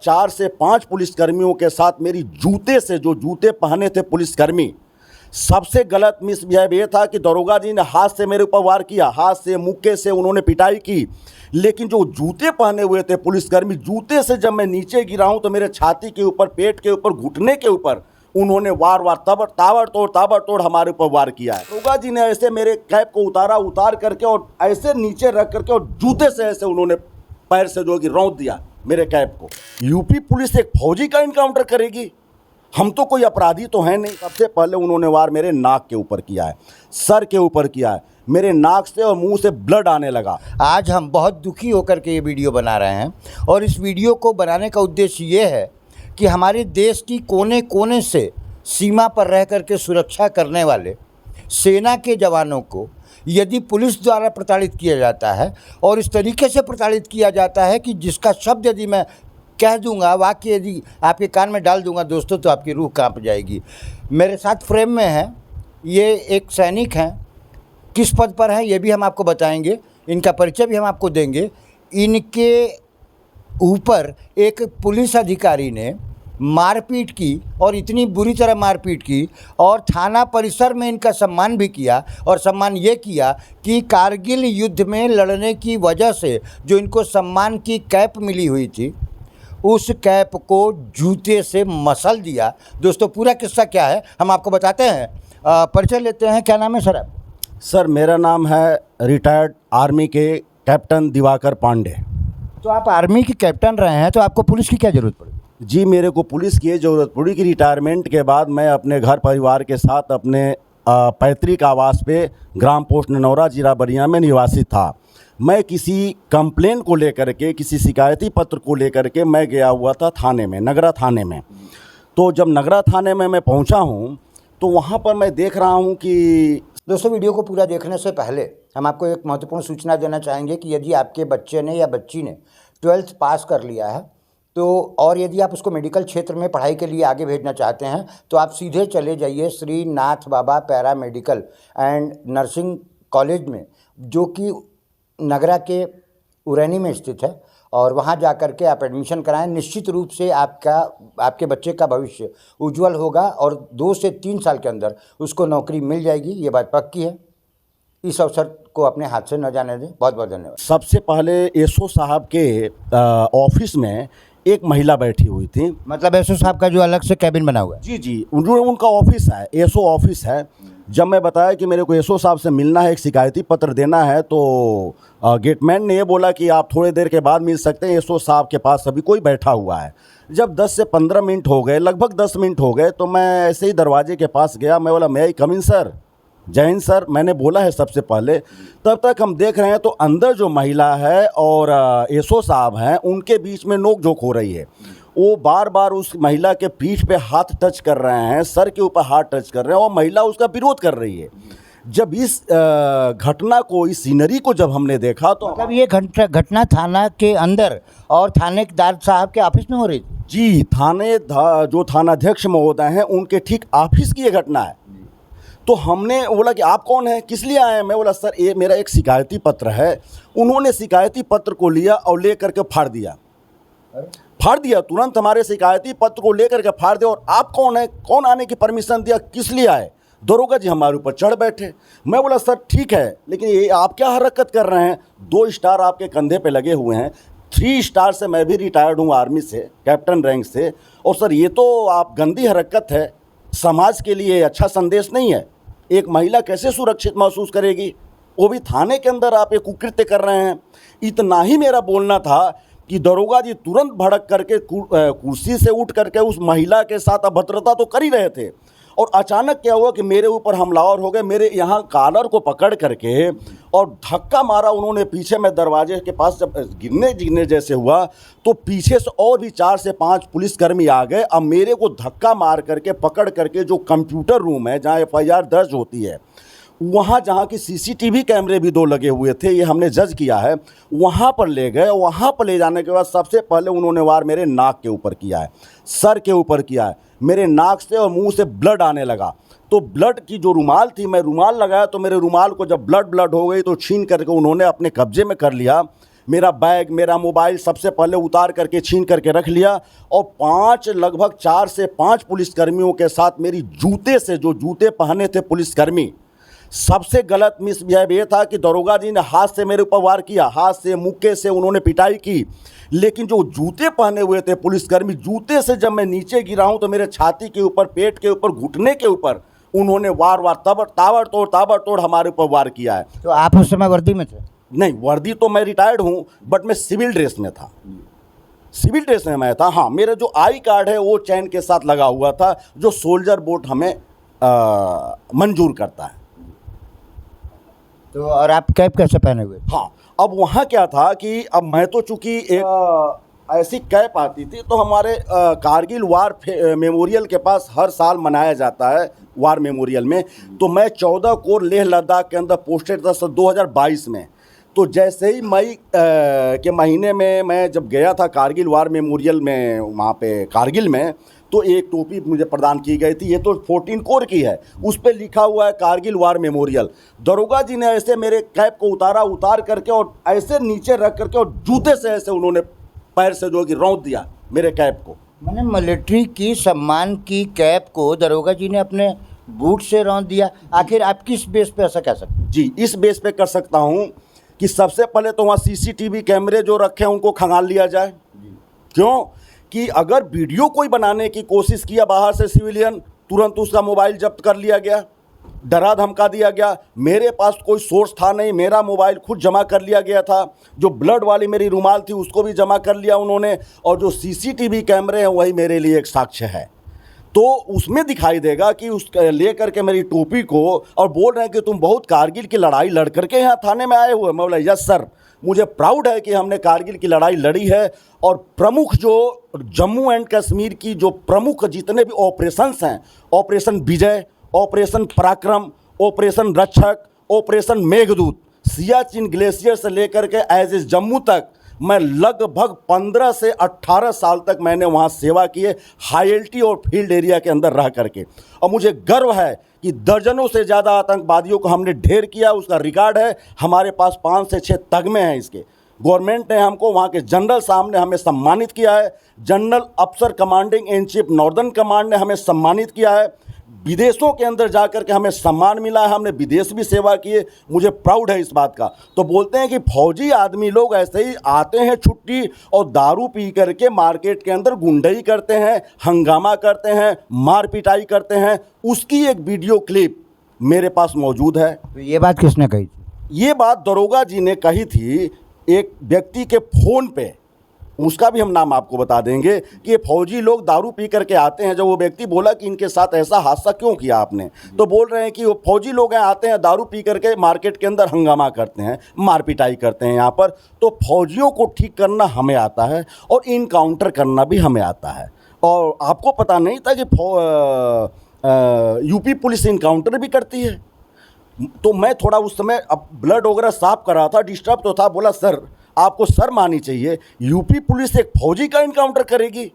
4 से 5 पुलिसकर्मियों के साथ मेरी जूते से, जो जूते पहने थे पुलिसकर्मी, सबसे गलत मिसबिहेव ये था कि दरोगा जी ने हाथ से मेरे ऊपर वार किया, हाथ से, मुक्के से उन्होंने पिटाई की। लेकिन जो जूते पहने हुए थे पुलिसकर्मी, जूते से जब मैं नीचे गिरा हूं तो मेरे छाती के ऊपर, पेट के ऊपर, घुटने के ऊपर उन्होंने वार ताबड़तोड़ हमारे ऊपर वार किया है। दरोगा जी ने ऐसे मेरे कैप को उतार करके और ऐसे नीचे रख करके और जूते से ऐसे उन्होंने पैर से जो कि रौंद दिया मेरे कैप को। यूपी पुलिस एक फौजी का इनकाउंटर करेगी? हम तो कोई अपराधी तो हैं नहीं। सबसे पहले उन्होंने वार मेरे नाक के ऊपर किया है, सर के ऊपर किया है, मेरे नाक से और मुंह से ब्लड आने लगा। आज हम बहुत दुखी होकर के ये वीडियो बना रहे हैं और इस वीडियो को बनाने का उद्देश्य ये है कि हमारे देश की कोने कोने से सीमा पर रह कर के सुरक्षा करने वाले सेना के जवानों को यदि पुलिस द्वारा प्रताड़ित किया जाता है और इस तरीके से प्रताड़ित किया जाता है कि जिसका शब्द यदि मैं कह दूंगा, वाक्य यदि आपके कान में डाल दूंगा दोस्तों, तो आपकी रूह कांप जाएगी। मेरे साथ फ्रेम में है, ये एक सैनिक हैं। किस पद पर हैं ये भी हम आपको बताएंगे, इनका परिचय भी हम आपको देंगे। इनके ऊपर एक पुलिस अधिकारी ने मारपीट की और इतनी बुरी तरह मारपीट की और थाना परिसर में इनका सम्मान भी किया। और सम्मान ये किया कि कारगिल युद्ध में लड़ने की वजह से जो इनको सम्मान की कैप मिली हुई थी, उस कैप को जूते से मसल दिया। दोस्तों पूरा किस्सा क्या है हम आपको बताते हैं। परिचय लेते हैं। क्या नाम है सर आप? सर मेरा नाम है रिटायर्ड आर्मी के कैप्टन दिवाकर पांडे। तो आप आर्मी के कैप्टन रहे हैं, तो आपको पुलिस की क्या ज़रूरत पड़ी? जी, मेरे को पुलिस की ज़रूरत पड़ी कि रिटायरमेंट के बाद मैं अपने घर परिवार के साथ अपने पैतृक आवास पे ग्राम पोस्ट ननौरा जिला बलिया में निवासित था। मैं किसी कंप्लेन को लेकर के, किसी शिकायती पत्र को लेकर के मैं गया हुआ था थाने में, नगरा थाने में। तो जब नगरा थाने में मैं पहुंचा हूं तो वहां पर मैं देख रहा हूं कि दोस्तों वीडियो को पूरा देखने से पहले हम आपको एक महत्वपूर्ण सूचना देना चाहेंगे कि यदि आपके बच्चे ने या बच्ची ने 12th पास कर लिया है तो, और यदि आप उसको मेडिकल क्षेत्र में पढ़ाई के लिए आगे भेजना चाहते हैं, तो आप सीधे चले जाइए Shri Nath Baba para medical and nursing college में, जो कि नगरा के उरैनी में स्थित है। और वहाँ जा कर के आप एडमिशन कराएं। निश्चित रूप से आपके बच्चे का भविष्य उज्जवल होगा और 2 से 3 साल के अंदर उसको नौकरी मिल जाएगी, ये बात पक्की है। इस अवसर को अपने हाथ से न जाने दें। बहुत बहुत धन्यवाद। सबसे पहले एसओ साहब के ऑफिस में एक महिला बैठी हुई थी। मतलब एसओ साहब का जो अलग से कैबिन बना हुआ है? जी, उनका ऑफिस है, एसओ ऑफिस है। जब मैं बताया कि मेरे को एसओ साहब से मिलना है, एक शिकायती पत्र देना है, तो गेटमैन ने ये बोला कि आप थोड़ी देर के बाद मिल सकते हैं, एसओ साहब के पास अभी कोई बैठा हुआ है। जब 10 से 15 मिनट हो गए, लगभग 10 मिनट हो गए, तो मैं ऐसे ही दरवाजे के पास गया। मैं बोला, मैं कम इन सर, जय हिंद सर, मैंने बोला है सबसे पहले। तब तक हम देख रहे हैं तो अंदर जो महिला है और एसओ साहब हैं, उनके बीच में नोक झोंक हो रही है। वो बार बार उस महिला के पीठ पे हाथ टच कर रहे हैं, सर के ऊपर हाथ टच कर रहे हैं और महिला उसका विरोध कर रही है। जब इस घटना को, इस सीनरी को जब हमने देखा तो मतलब ये घटना थाना के अंदर और थानेदार साहब के ऑफिस में हो रही थी? जी, जो थानाध्यक्ष महोदय हैं उनके ठीक ऑफिस की ये घटना है। तो हमने बोला कि आप कौन हैं, किस लिए आए हैं? मैं बोला, सर ये मेरा एक शिकायती पत्र है। उन्होंने शिकायती पत्र को लिया और ले करके फाड़ दिया तुरंत हमारे शिकायती पत्र को लेकर के फाड़ दिया। और आप कौन है, कौन आने की परमिशन दिया, किस लिए आए? दरोगा जी हमारे ऊपर चढ़ बैठे। मैं बोला, सर ठीक है, लेकिन ये आप क्या हरकत कर रहे हैं? 2 स्टार आपके कंधे पे लगे हुए हैं, 3 स्टार से मैं भी रिटायर्ड हूँ आर्मी से, कैप्टन रैंक से। और सर ये तो आप गंदी हरकत है, समाज के लिए अच्छा संदेश नहीं है। एक महिला कैसे सुरक्षित महसूस करेगी, वो भी थाने के अंदर आप एक कुकृत्य कर रहे हैं। इतना ही मेरा बोलना था कि दरोगा जी तुरंत भड़क करके कुर्सी से उठ करके उस महिला के साथ अभद्रता तो कर ही रहे थे। और अचानक क्या हुआ कि मेरे ऊपर हमलावर हो गए, मेरे यहाँ कॉलर को पकड़ करके और धक्का मारा उन्होंने पीछे। में दरवाजे के पास जब गिरने जैसे हुआ तो पीछे से और भी 4 से 5 पुलिसकर्मी आ गए। अब मेरे को धक्का मार करके पकड़ करके जो कंप्यूटर रूम है जहाँ एफआईआर दर्ज होती है, वहाँ जहाँ की सीसीटीवी कैमरे भी 2 लगे हुए थे, ये हमने जज किया है, वहाँ पर ले गए। वहाँ पर ले जाने के बाद सबसे पहले उन्होंने वार मेरे नाक के ऊपर किया है, सर के ऊपर किया है, मेरे नाक से और मुंह से ब्लड आने लगा। तो ब्लड की जो रुमाल थी, मैं रुमाल लगाया तो मेरे रुमाल को जब ब्लड हो गई तो छीन करके उन्होंने अपने कब्जे में कर लिया। मेरा बैग, मेरा मोबाइल सबसे पहले उतार करके छीन करके रख लिया और लगभग 4 से 5 पुलिसकर्मियों के साथ मेरी जूते से, जो जूते पहने थे पुलिसकर्मी, सबसे गलत मिसबिहेव ये था कि दरोगा जी ने हाथ से मेरे ऊपर वार किया, हाथ से, मुक्के से उन्होंने पिटाई की, लेकिन जो जूते पहने हुए थे पुलिसकर्मी, जूते से जब मैं नीचे गिरा हूं तो मेरे छाती के ऊपर, पेट के ऊपर, घुटने के ऊपर उन्होंने ताबड़तोड़ हमारे ऊपर वार किया है। तो आप उस समय वर्दी में थे? नहीं, वर्दी तो मैं रिटायर्ड हूं, बट मैं सिविल ड्रेस में था, सिविल ड्रेस में मैं था। हाँ, मेरा जो आई कार्ड है वो चैन के साथ लगा हुआ था, जो सोल्जर बोर्ड हमें मंजूर करता है। तो और आप कैप कैसे पहने हुए? हाँ, अब वहाँ क्या था कि अब मैं तो चूँकि एक ऐसी कैप आती थी, तो हमारे कारगिल वार मेमोरियल के पास हर साल मनाया जाता है वार मेमोरियल में, तो मैं 14 कोर लेह लद्दाख के अंदर पोस्टेड था 2022 में। तो जैसे ही मई के महीने में मैं जब गया था कारगिल वार मेमोरियल में, वहाँ पे कारगिल में, तो एक टोपी मुझे प्रदान की गई थी। ये तो 14 कोर की है, उस पर लिखा हुआ है कारगिल वार मेमोरियल। दरोगा जी ने ऐसे मेरे कैप को उतार करके और ऐसे नीचे रख करके और जूते से ऐसे उन्होंने पैर से जो कि रौंद दिया मेरे कैप को। मैंने मिलिट्री की सम्मान की कैप को दरोगा जी ने अपने बूट से रौंद दिया। आखिर आप किस बेस पे ऐसा कह सकते हैं? जी, इस बेस पे कर सकता हूँ कि सबसे पहले तो वहाँ CCTV कैमरे जो रखे हैं उनको खंगाल लिया जाए। क्यों कि अगर वीडियो कोई बनाने की कोशिश किया बाहर से सिविलियन, तुरंत उसका मोबाइल जब्त कर लिया गया, डरा धमका दिया गया। मेरे पास कोई सोर्स था नहीं, मेरा मोबाइल खुद जमा कर लिया गया था, जो ब्लड वाली मेरी रुमाल थी उसको भी जमा कर लिया उन्होंने, और जो CCTV कैमरे हैं वही मेरे लिए एक साक्ष्य है। तो उसमें दिखाई देगा कि उस ले करके मेरी टोपी को और बोल रहे हैं कि तुम बहुत कारगिल की लड़ाई लड़ करके यहाँ थाने में आए हुए। मैं बोला यस सर, मुझे प्राउड है कि हमने कारगिल की लड़ाई लड़ी है, और प्रमुख जो जम्मू एंड कश्मीर की जो प्रमुख जितने भी ऑपरेशंस हैं, ऑपरेशन विजय, ऑपरेशन पराक्रम, ऑपरेशन रक्षक, ऑपरेशन मेघदूत, सियाचिन ग्लेशियर से लेकर के एज इस जम्मू तक, मैं लगभग 15 से 18 साल तक मैंने वहाँ सेवा की है, हाईएल्टी और फील्ड एरिया के अंदर रह करके। और मुझे गर्व है कि दर्जनों से ज़्यादा आतंकवादियों को हमने ढेर किया, उसका रिकॉर्ड है हमारे पास। 5 से 6 तगमे हैं इसके। गवर्नमेंट ने हमको, वहाँ के जनरल साहब ने हमें सम्मानित किया है, जनरल अफसर commanding in chief northern command ने हमें सम्मानित किया है, विदेशों के अंदर जाकर के हमें सम्मान मिला है, हमने विदेश भी सेवा किए, मुझे प्राउड है इस बात का। तो बोलते हैं कि फौजी आदमी लोग ऐसे ही आते हैं छुट्टी और दारू पी करके मार्केट के अंदर गुंडई करते हैं, हंगामा करते हैं, मार पिटाई करते हैं। उसकी एक वीडियो क्लिप मेरे पास मौजूद है। तो ये बात किसने कही थी? ये बात दरोगा जी ने कही थी एक व्यक्ति के फ़ोन पे, उसका भी हम नाम आपको बता देंगे कि ये फौजी लोग दारू पी करके आते हैं। जब वो व्यक्ति बोला कि इनके साथ ऐसा हादसा क्यों किया आपने, तो बोल रहे हैं कि वो फौजी लोग हैं, आते हैं दारू पी करके मार्केट के अंदर हंगामा करते हैं, मार पिटाई करते हैं यहाँ पर। तो फौजियों को ठीक करना हमें आता है और इनकाउंटर करना भी हमें आता है। और आपको पता नहीं था कि यूपी पुलिस इनकाउंटर भी करती है। तो मैं थोड़ा उस समय अब ब्लड वगैरह साफ कर रहा था, डिस्टर्ब तो था। बोला सर, आपको शर्म आनी चाहिए, यूपी पुलिस एक फौजी का इनकाउंटर करेगी?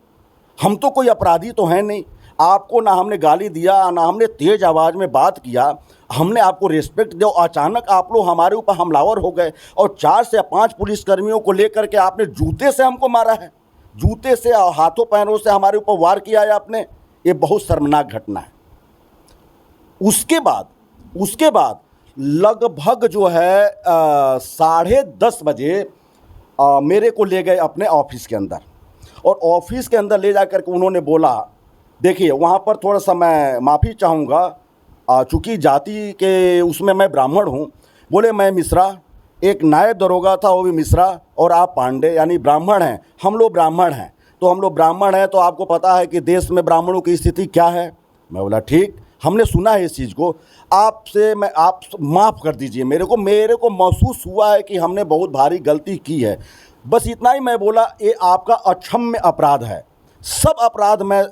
हम तो कोई अपराधी तो हैं नहीं, आपको ना हमने गाली दिया, ना हमने तेज आवाज़ में बात किया, हमने आपको रिस्पेक्ट दिया। अचानक आप लोग हमारे ऊपर हमलावर हो गए और 4 से 5 पुलिसकर्मियों को लेकर के आपने जूते से हमको मारा है, जूते से, हाथों पैरों से हमारे ऊपर वार किया है आपने। ये बहुत शर्मनाक घटना है। उसके बाद लगभग जो है 10:30 बजे मेरे को ले गए अपने ऑफिस के अंदर, और ऑफिस के अंदर ले जा कर के उन्होंने बोला, देखिए वहाँ पर थोड़ा सा मैं माफ़ी चाहूँगा, चूँकि जाति के उसमें मैं ब्राह्मण हूँ। बोले मैं मिश्रा, एक नायब दरोगा था वो भी मिश्रा, और आप पांडे, यानी ब्राह्मण हैं। हम लोग ब्राह्मण हैं, तो हम लोग ब्राह्मण हैं, तो आपको पता है कि देश में ब्राह्मणों की स्थिति क्या है। मैं बोला ठीक, हमने सुना है इस चीज़ को, आप माफ़ कर दीजिए मेरे को महसूस हुआ है कि हमने बहुत भारी गलती की है, बस इतना ही मैं बोला। ये आपका अक्षम्य अपराध है, सब अपराध मैं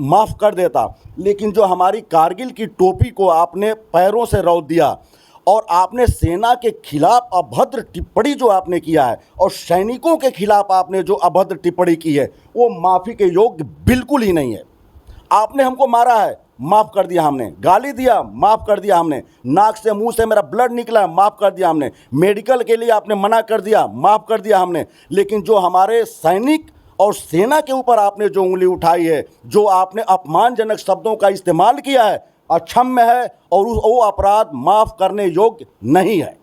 माफ़ कर देता, लेकिन जो हमारी कारगिल की टोपी को आपने पैरों से रौंद दिया और आपने सेना के खिलाफ अभद्र टिप्पणी जो आपने किया है और सैनिकों के खिलाफ आपने जो अभद्र टिप्पणी की है, वो माफ़ी के योग्य बिल्कुल ही नहीं है। आपने हमको मारा है, माफ़ कर दिया हमने, गाली दिया माफ़ कर दिया हमने, नाक से मुंह से मेरा ब्लड निकला माफ़ कर दिया हमने, मेडिकल के लिए आपने मना कर दिया माफ़ कर दिया हमने। लेकिन जो हमारे सैनिक और सेना के ऊपर आपने जो उंगली उठाई है, जो आपने अपमानजनक शब्दों का इस्तेमाल किया है, अक्षम्य है और वो अपराध माफ़ करने योग्य नहीं है।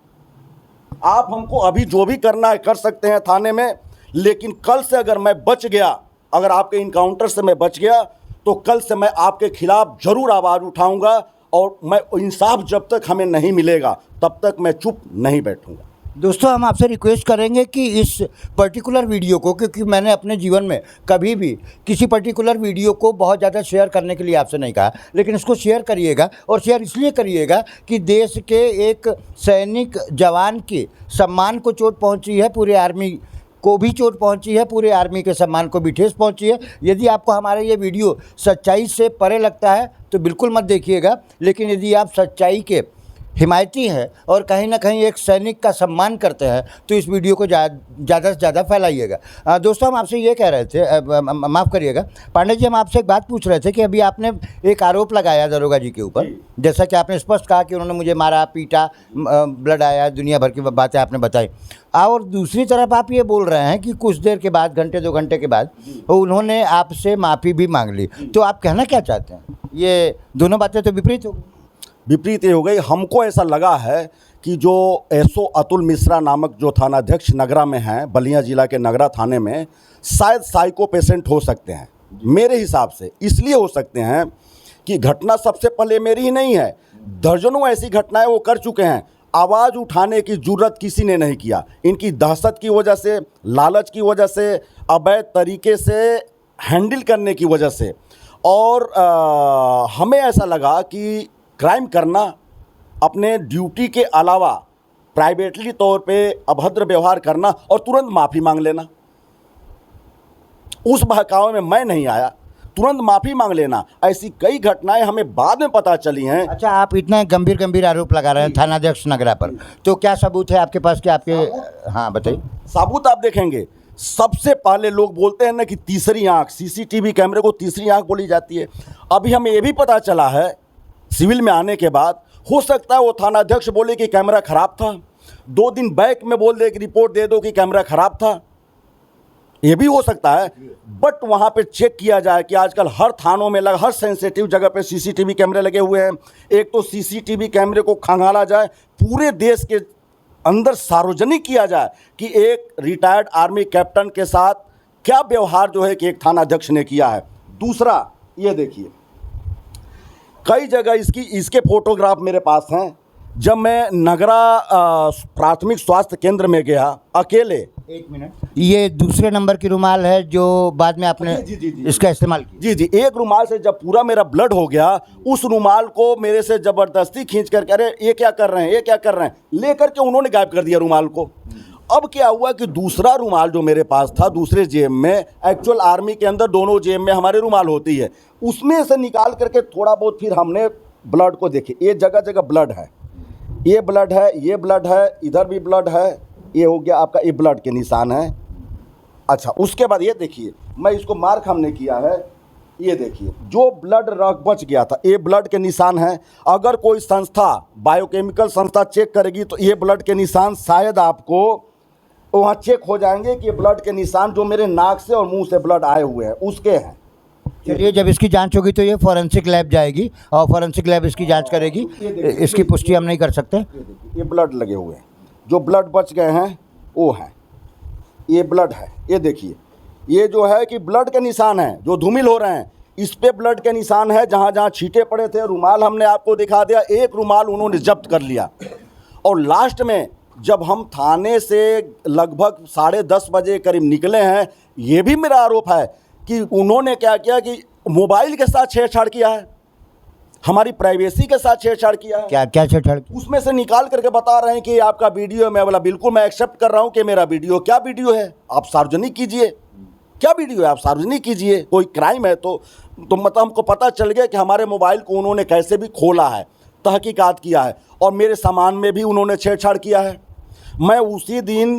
आप हमको अभी जो भी करना है कर सकते हैं थाने में, लेकिन कल से अगर मैं बच गया, अगर आपके इनकाउंटर से मैं बच गया, तो कल से मैं आपके खिलाफ ज़रूर आवाज़ उठाऊंगा और मैं इंसाफ जब तक हमें नहीं मिलेगा तब तक मैं चुप नहीं बैठूंगा। दोस्तों, हम आपसे रिक्वेस्ट करेंगे कि इस पर्टिकुलर वीडियो को, क्योंकि मैंने अपने जीवन में कभी भी किसी पर्टिकुलर वीडियो को बहुत ज़्यादा शेयर करने के लिए आपसे नहीं कहा, लेकिन इसको शेयर करिएगा और शेयर इसलिए करिएगा कि देश के एक सैनिक जवान के सम्मान को चोट पहुंची है, पूरे आर्मी को भी चोट पहुंची है, पूरे आर्मी के सम्मान को भी ठेस पहुंची है। यदि आपको हमारा ये वीडियो सच्चाई से परे लगता है तो बिल्कुल मत देखिएगा, लेकिन यदि आप सच्चाई के हिमायती हैं और कहीं ना कहीं एक सैनिक का सम्मान करते हैं तो इस वीडियो को ज़्यादा से ज़्यादा फैलाइएगा। दोस्तों, हम आपसे ये कह रहे थे, माफ़ करिएगा पांडे जी, हम आपसे एक बात पूछ रहे थे कि अभी आपने एक आरोप लगाया दरोगा जी के ऊपर, जैसा कि आपने स्पष्ट कहा कि उन्होंने मुझे मारा पीटा, ब्लड आया, दुनिया भर की बातें आपने बताई, और दूसरी तरफ आप ये बोल रहे हैं कि कुछ देर के बाद, घंटे 2 घंटे के बाद उन्होंने आपसे माफ़ी भी मांग ली। तो आप कहना क्या चाहते हैं? ये दोनों बातें तो विपरीत हो गई। विपरीत ये हो गई। हमको ऐसा लगा है कि जो एसओ अतुल मिश्रा नामक जो थानाध्यक्ष नगरा में हैं, बलिया जिला के नगरा थाने में, शायद साइको पेशेंट हो सकते हैं मेरे हिसाब से। इसलिए हो सकते हैं कि घटना सबसे पहले मेरी ही नहीं है, दर्जनों ऐसी घटनाएं वो कर चुके हैं। आवाज़ उठाने की जुर्रत किसी ने नहीं किया। इनकी दहशत की वजह से, लालच की वजह से, अवैध तरीके से हैंडल करने की वजह से, और हमें ऐसा लगा कि क्राइम करना, अपने ड्यूटी के अलावा प्राइवेटली तौर पे अभद्र व्यवहार करना और तुरंत माफ़ी मांग लेना, उस बहकावे में मैं नहीं आया। तुरंत माफ़ी मांग लेना, ऐसी कई घटनाएं हमें बाद में पता चली हैं। अच्छा, आप इतना गंभीर आरोप लगा रहे हैं थानाध्यक्ष नगरा पर, तो क्या सबूत है आपके पास कि आपके? हाँ बताइए। सबूत आप देखेंगे, सबसे पहले लोग बोलते हैं ना कि तीसरी आंख, सीसीटीवी कैमरे को तीसरी आंख बोली जाती है। अभी हमें ये भी पता चला है सिविल में आने के बाद, हो सकता है वो थानाध्यक्ष बोले कि कैमरा ख़राब था, 2 दिन बैक में बोल दे कि रिपोर्ट दे दो कि कैमरा ख़राब था, ये भी हो सकता है। बट वहाँ पे चेक किया जाए कि आजकल हर थानों में हर सेंसिटिव जगह पे सीसीटीवी कैमरे लगे हुए हैं। एक तो सीसीटीवी कैमरे को खंगाला जाए, पूरे देश के अंदर सार्वजनिक किया जाए कि एक रिटायर्ड आर्मी कैप्टन के साथ क्या व्यवहार जो है कि एक थानाध्यक्ष ने किया है। दूसरा, ये देखिए, कई जगह इसके फोटोग्राफ मेरे पास हैं। जब मैं नगरा प्राथमिक स्वास्थ्य केंद्र में गया अकेले, 1 मिनट, ये दूसरे नंबर की रुमाल है जो बाद में आपने जी। इसका इस्तेमाल किया? जी, एक रुमाल से जब पूरा मेरा ब्लड हो गया, उस रुमाल को मेरे से ज़बरदस्ती खींच करके, अरे ये क्या कर रहे हैं, ये क्या कर रहे हैं, ले करके उन्होंने गायब कर दिया रुमाल को। अब क्या हुआ कि दूसरा रुमाल जो मेरे पास था दूसरे जेब में, एक्चुअल आर्मी के अंदर दोनों जेब में हमारे रुमाल होती है, उसमें से निकाल करके थोड़ा बहुत फिर हमने ब्लड को देखे, ये जगह जगह ब्लड है, ये ब्लड है, ये ब्लड है, इधर भी ब्लड है, ये हो गया आपका, ये ब्लड के निशान है। अच्छा, उसके बाद ये देखिए, मैं इसको मार्क हमने किया है, ये देखिए जो ब्लड रख बच गया था, ये ब्लड के निशान है। अगर कोई संस्था, बायोकेमिकल संस्था चेक करेगी तो ये ब्लड के निशान शायद आपको वहाँ चेक हो जाएंगे कि ब्लड के निशान जो मेरे नाक से और मुंह से ब्लड आए हुए हैं उसके हैं। चलिए, जब इसकी जांच होगी तो ये फॉरेंसिक लैब जाएगी और फॉरेंसिक लैब इसकी जांच करेगी, इसकी पुष्टि हम नहीं कर सकते। ये ब्लड लगे हुए हैं, जो ब्लड बच गए हैं वो हैं, ये ब्लड है, ये देखिए, ये जो है कि ब्लड के निशान हैं जो धूमिल हो रहे हैं, इस पे ब्लड के निशान है। जहाँ जहाँ छींटे पड़े थे, रुमाल हमने आपको दिखा दिया, एक रुमाल उन्होंने जब्त कर लिया। और लास्ट में जब हम थाने से लगभग 10:30 बजे करीब निकले हैं, ये भी मेरा आरोप है कि उन्होंने क्या किया कि मोबाइल के साथ छेड़छाड़ किया है, हमारी प्राइवेसी के साथ छेड़छाड़ किया है। क्या छेड़छाड़? उसमें से निकाल करके बता रहे हैं कि आपका वीडियो है। मैं बोला बिल्कुल मैं एक्सेप्ट कर रहा हूँ कि मेरा वीडियो, क्या वीडियो है, आप सार्वजनिक कीजिए, क्या वीडियो है आप सार्वजनिक कीजिए, कोई क्राइम है तो मतलब हमको पता चल गया कि हमारे मोबाइल को उन्होंने कैसे भी खोला है, तहकीकात किया है और मेरे सामान में भी उन्होंने छेड़छाड़ किया है। मैं उसी दिन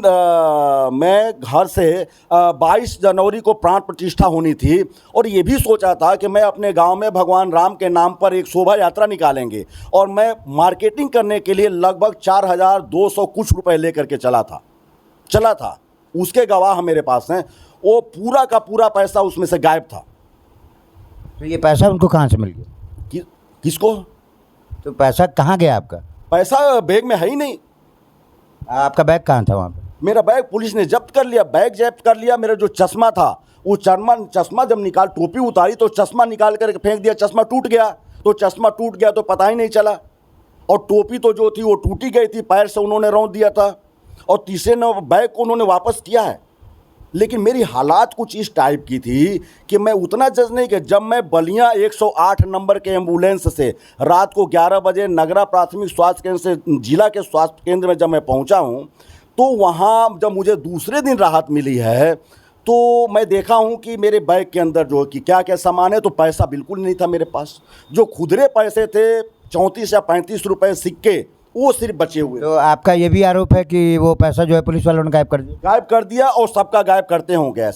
मैं घर से 22 जनवरी को प्राण प्रतिष्ठा होनी थी और ये भी सोचा था कि मैं अपने गांव में भगवान राम के नाम पर एक शोभा यात्रा निकालेंगे और मैं मार्केटिंग करने के लिए लगभग 4200 कुछ रुपए लेकर के चला था। उसके गवाह मेरे पास हैं। वो पूरा का पूरा पैसा उसमें से गायब था। तो ये पैसा उनको कहाँ से मिल गया? किसको? तो पैसा कहाँ गया आपका? पैसा बैग में है ही नहीं। आपका बैग कहाँ था वहाँ पे? मेरा बैग पुलिस ने जब्त कर लिया, बैग जब्त कर लिया। मेरा जो चश्मा था वो चश्मा जब निकाल, टोपी उतारी तो चश्मा निकाल कर फेंक दिया, चश्मा टूट गया। तो चश्मा टूट गया तो पता ही नहीं चला और टोपी तो जो थी वो टूटी गई थी, पैर से उन्होंने रौंद दिया था और तीसरे बैग को उन्होंने वापस किया है। लेकिन मेरी हालात कुछ इस टाइप की थी कि मैं उतना जज नहीं कि जब मैं बलिया 108 नंबर के एम्बुलेंस से रात को 11 बजे नगरा प्राथमिक स्वास्थ्य केंद्र से जिला के स्वास्थ्य केंद्र में जब मैं पहुंचा हूं, तो वहां जब मुझे दूसरे दिन राहत मिली है तो मैं देखा हूं कि मेरे बैग के अंदर जो कि क्या क्या सामान है, तो पैसा बिल्कुल नहीं था मेरे पास। जो खुदरे पैसे थे 34 या 35 रुपये सिक्के, वो सिर्फ बचे हुए। तो आपका ये भी आरोप है कि वो पैसा जो है पुलिस वालों ने गायब कर दिया और सबका गायब करते होंगे।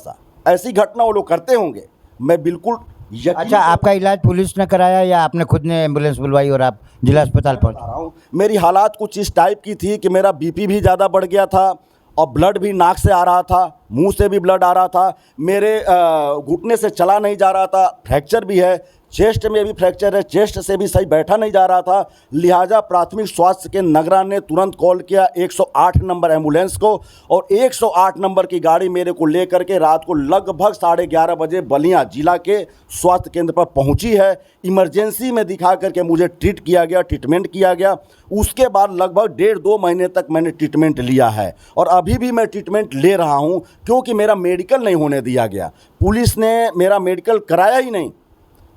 ऐसी घटना वो लोग करते होंगे, मैं बिल्कुल यकीन। अच्छा, आपका इलाज पुलिस ने कराया या आपने खुद ने एम्बुलेंस बुलवाई और आप जिला अस्पताल बता रहा हूँ, मेरी हालात कुछ इस टाइप की थी कि मेरा बीपी भी ज़्यादा बढ़ गया था और ब्लड भी नाक से आ रहा था, मुंह से भी ब्लड आ रहा था, मेरे घुटने से चला नहीं जा रहा था, फ्रैक्चर भी है, चेस्ट में भी फ्रैक्चर है, चेस्ट से भी सही बैठा नहीं जा रहा था। लिहाजा प्राथमिक स्वास्थ्य के नगरा ने तुरंत कॉल किया 108 नंबर एम्बुलेंस को और 108 नंबर की गाड़ी मेरे को लेकर के रात को लगभग 11:30 बजे बलिया जिला के स्वास्थ्य केंद्र पर पहुंची है। इमरजेंसी में दिखा करके मुझे ट्रीटमेंट किया गया। उसके बाद लगभग 1.5-2 महीने तक मैंने ट्रीटमेंट लिया है और अभी भी मैं ट्रीटमेंट ले रहा हूं क्योंकि मेरा मेडिकल नहीं होने दिया गया। पुलिस ने मेरा मेडिकल कराया ही नहीं।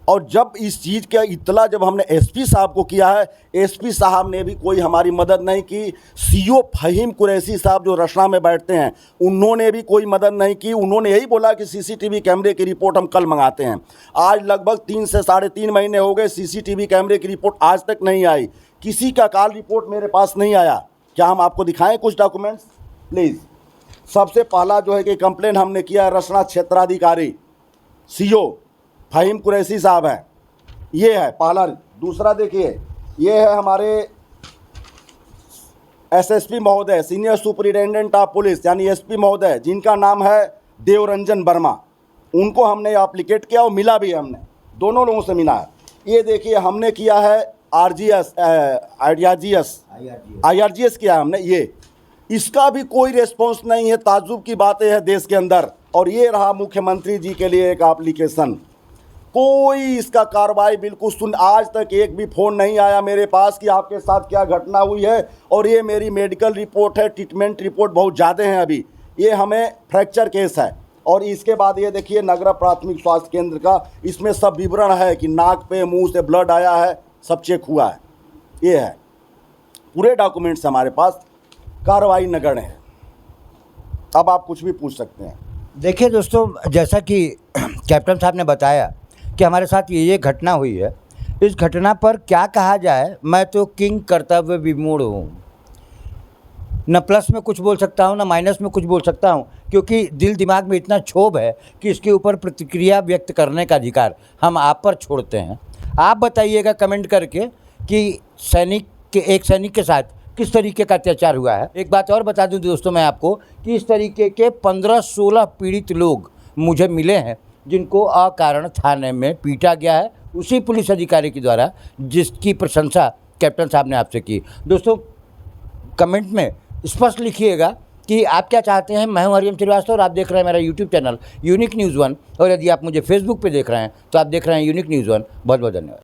और जब इस चीज़ का इत्तला जब हमने एसपी साहब को किया है, एसपी साहब ने भी कोई हमारी मदद नहीं की। सीओ फहीम कुरैशी साहब जो रचना में बैठते हैं, उन्होंने भी कोई मदद नहीं की। उन्होंने यही बोला कि सीसीटीवी कैमरे की रिपोर्ट हम कल मंगाते हैं। आज लगभग 3 से 3.5 महीने हो गए, सीसीटीवी कैमरे की रिपोर्ट आज तक नहीं आई। किसी का कॉल रिपोर्ट मेरे पास नहीं आया। क्या हम आपको दिखाएं कुछ डॉक्यूमेंट्स प्लीज़? सबसे पहला जो है कि कंप्लेन हमने किया रचना क्षेत्राधिकारी सीओ फहीम कुरैशी साहब हैं, ये है पहला। दूसरा देखिए, ये है हमारे एसएसपी महोदय, सीनियर सुपरिटेंडेंट ऑफ पुलिस यानी एसपी महोदय, जिनका नाम है देवरंजन वर्मा। उनको हमने एप्लीकेट किया और मिला भी, हमने दोनों लोगों से मिला है। ये देखिए हमने किया है IRGS किया हमने, ये इसका भी कोई रेस्पॉन्स नहीं है। ताज्जुब की बातें हैं देश के अंदर। और ये रहा मुख्यमंत्री जी के लिए एक एप्लीकेशन, कोई इसका कार्रवाई बिल्कुल आज तक एक भी फ़ोन नहीं आया मेरे पास कि आपके साथ क्या घटना हुई है। और ये मेरी मेडिकल रिपोर्ट है, ट्रीटमेंट रिपोर्ट बहुत ज़्यादा हैं अभी। ये हमें फ्रैक्चर केस है। और इसके बाद ये देखिए नगरा प्राथमिक स्वास्थ्य केंद्र का, इसमें सब विवरण है कि नाक पे मुंह से ब्लड आया है, सब चेक हुआ है। ये है पूरे डॉक्यूमेंट्स हमारे पास, कार्रवाई नगण्य है। अब आप कुछ भी पूछ सकते हैं। देखिए दोस्तों, जैसा कि कैप्टन साहब ने बताया कि हमारे साथ ये घटना हुई है, इस घटना पर क्या कहा जाए, मैं तो किंग कर्तव्य विमूढ़ हूँ। न प्लस में कुछ बोल सकता हूँ, न माइनस में कुछ बोल सकता हूँ, क्योंकि दिल दिमाग में इतना क्षोभ है कि इसके ऊपर प्रतिक्रिया व्यक्त करने का अधिकार हम आप पर छोड़ते हैं। आप बताइएगा कमेंट करके कि एक सैनिक के साथ किस तरीके का अत्याचार हुआ है। एक बात और बता दूं दोस्तों मैं आपको कि इस तरीके के 15-16 पीड़ित लोग मुझे मिले हैं जिनको अकारण थाने में पीटा गया है, उसी पुलिस अधिकारी के द्वारा, जिसकी प्रशंसा कैप्टन साहब ने आपसे की। दोस्तों कमेंट में स्पष्ट लिखिएगा कि आप क्या चाहते हैं। मैं हूं हरिओम श्रीवास्तव और आप देख रहे हैं मेरा यूट्यूब चैनल यूनिक न्यूज़ 1। और यदि आप मुझे फेसबुक पे देख रहे हैं तो आप देख रहे हैं यूनिक न्यूज़ 1। बहुत बहुत धन्यवाद।